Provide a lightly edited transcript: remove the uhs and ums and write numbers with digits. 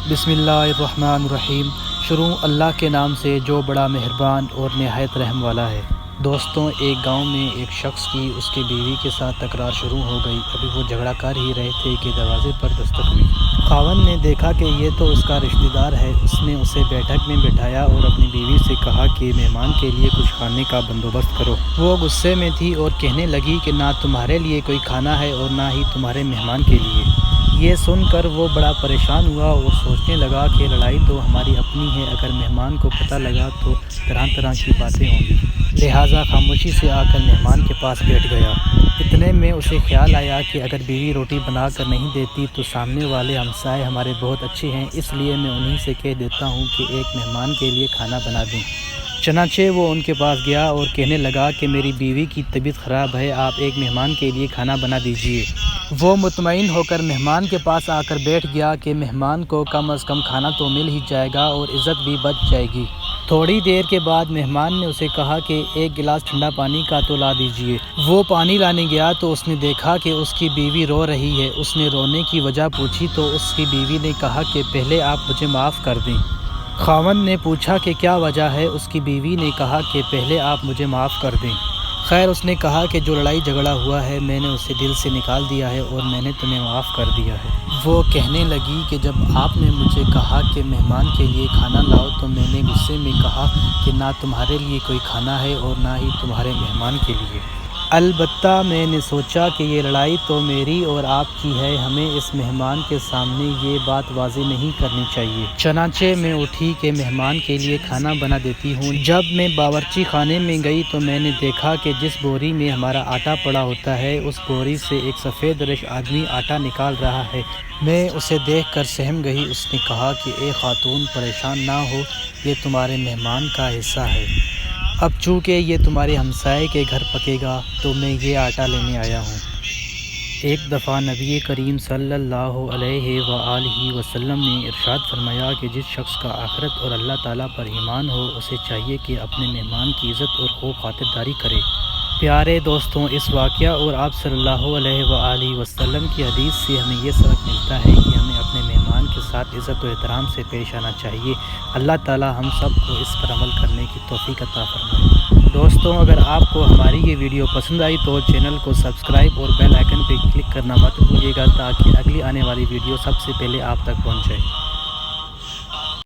बिस्मिल्लाहिर्रहमानिर्रहीम। शुरू अल्लाह के नाम से जो बड़ा मेहरबान और नहायत रहम वाला है। दोस्तों, एक गांव में एक शख्स की उसकी बीवी के साथ तकरार शुरू हो गई। अभी वो झगड़ा कर ही रहे थे कि दरवाज़े पर दस्तक हुई। खावंद ने देखा कि ये तो उसका रिश्तेदार है। उसने उसे बैठक में बिठाया और अपनी बीवी से कहा कि मेहमान के लिए कुछ खाने का बंदोबस्त करो। वो गुस्से में थी और कहने लगी कि ना तुम्हारे लिए कोई खाना है और ना ही तुम्हारे मेहमान के लिए। ये सुनकर वो बड़ा परेशान हुआ और सोचने लगा कि लड़ाई तो हमारी अपनी है, अगर मेहमान को पता लगा तो तरह तरह की बातें होंगी। लिहाजा खामोशी से आकर मेहमान के पास बैठ गया। इतने में उसे ख्याल आया कि अगर बीवी रोटी बना कर नहीं देती तो सामने वाले हमसाए हमारे बहुत अच्छे हैं, इसलिए मैं उन्हीं से कह देता हूँ कि एक मेहमान के लिए खाना बना दें। चनाचे वो उनके पास गया और कहने लगा कि मेरी बीवी की तबीयत ख़राब है, आप एक मेहमान के लिए खाना बना दीजिए। वो मुतमईन होकर मेहमान के पास आकर बैठ गया कि मेहमान को कम अज़ कम खाना तो मिल ही जाएगा और इज़्ज़त भी बच जाएगी। थोड़ी देर के बाद मेहमान ने उसे कहा कि एक गिलास ठंडा पानी का तो ला दीजिए। वो पानी लाने गया तो उसने देखा कि उसकी बीवी रो रही है। उसने रोने की वजह पूछी तो उसकी बीवी ने कहा कि पहले आप मुझे माफ़ कर दें। खावंद ने पूछा कि क्या वजह है। उसकी बीवी ने कहा कि पहले आप मुझे माफ़ कर दें। खैर, उसने कहा कि जो लड़ाई झगड़ा हुआ है मैंने उसे दिल से निकाल दिया है और मैंने तुम्हें माफ़ कर दिया है। वो कहने लगी कि जब आपने मुझे कहा कि मेहमान के लिए खाना लाओ तो मैंने गुस्से में कहा कि ना तुम्हारे लिए कोई खाना है और ना ही तुम्हारे मेहमान के लिए। अलबत्ता मैंने सोचा कि ये लड़ाई तो मेरी और आपकी है, हमें इस मेहमान के सामने ये बात वाज़ेह नहीं करनी चाहिए। चनाचे मैं उठी कि मेहमान के लिए खाना बना देती हूँ। जब मैं बावर्ची खाने में गई तो मैंने देखा कि जिस बोरी में हमारा आटा पड़ा होता है उस बोरी से एक सफ़ेद रश आदमी आटा निकाल रहा है। मैं उसे देखकर सहम गई। उसने कहा कि ए खातून, परेशान ना हो, ये तुम्हारे मेहमान का हिस्सा है। अब चूँकि ये तुम्हारे हमसाए के घर पकेगा तो मैं ये आटा लेने आया हूँ। एक दफ़ा नबी करीम सल्लल्लाहु अलैहि वआलिहि वसल्लम ने इरशाद फरमाया कि जिस शख्स का आखिरत और अल्लाह ताला पर ईमान हो उसे चाहिए कि अपने मेहमान की इज़्ज़त और खूब खातिरदारी करे। प्यारे दोस्तों, इस वाक़या और आप सल्लल्लाहु अलैहि वआलिहि वसल्लम की हदीस से हमें यह सबक मिलता है कि हमें अपने मेहमान के साथ इज़्ज़त और एहतराम से पेश आना चाहिए। अल्लाह ताला हम सब को इस पर अमल करने की तौफ़ीक़ अता फ़रमाए। दोस्तों, अगर आपको हमारी ये वीडियो पसंद आई तो चैनल को सब्सक्राइब और बेल आइकन पर क्लिक करना मत भूलिएगा ताकि अगली आने वाली वीडियो सबसे पहले आप तक पहुँचे।